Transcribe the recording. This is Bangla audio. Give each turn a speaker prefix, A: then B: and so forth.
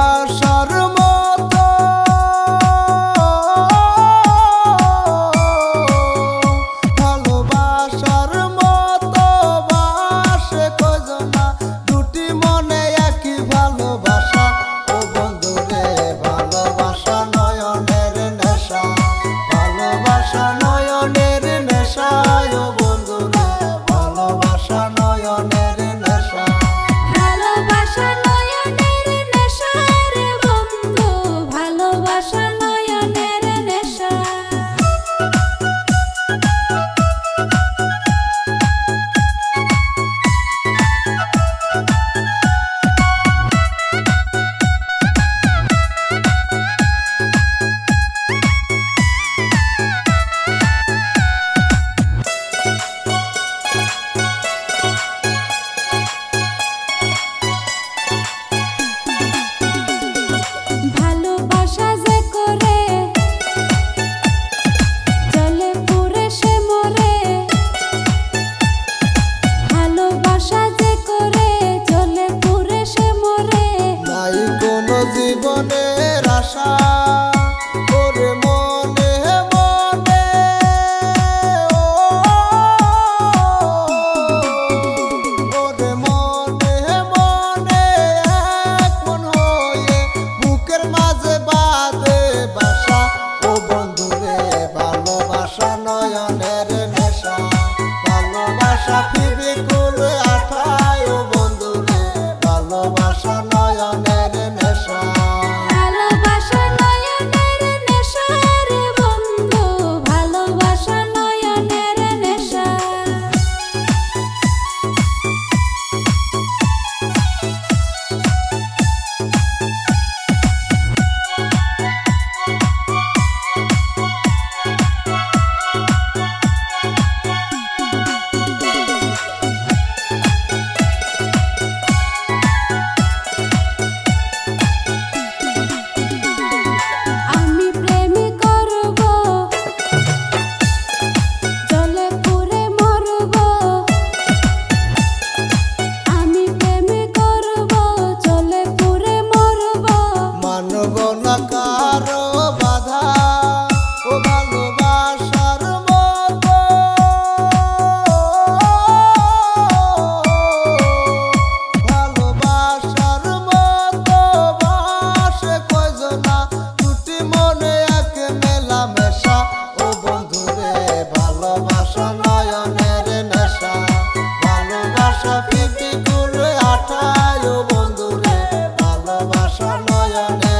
A: ভালোবাসার মতো ভালোবাসার মতো বাসে কয়জনা দুটি মনে একই ভালোবাসা ও বন্ধু রে ভালোবাসা নয়নের নেশা ভালোবাসা নয়নের নেশা ও বন্ধু রে ভালোবাসা নয়নের নেশা
B: ভালোবাসা নয়নের নেশা রে বন্ধু ভালোবাসা নয়নের নেশা ভালোবাসা যে করে জলে পুরে সে মরে ভালোবাসা যে করে জলে পুরে সে মরে
A: নাই কোনো জীবনের আশা ওরে মনে মনে ওরে মনে মনে এক মন হয়ে বুকের মাঝে বাঁধে বাসা ও বন্ধু রে ভালোবাসা নয়নের নেশা ভালোবাসা ফিরে করে আঠায় ও বন্ধু রে ভালোবাসা নয়নের নেশা
B: ভালোবাসা নয়নের নেশা রে বন্ধু ভালোবাসা নয়নের নেশা আমি প্রেম করব জলে পুরে মরব আমি প্রেম করব জলে পুরে মরব
A: মানব না কারো বাধা ও ভালোবাসার মতো ভালোবাসার মতো বাসে কয়জনা দুটি মনে এক মেলামেশা ও বন্ধু রে ভালোবাসা নয়নের নেশা ভালোবাসা পিপি করে আঠায় ও বন্ধু রে ভালোবাসা নয়নের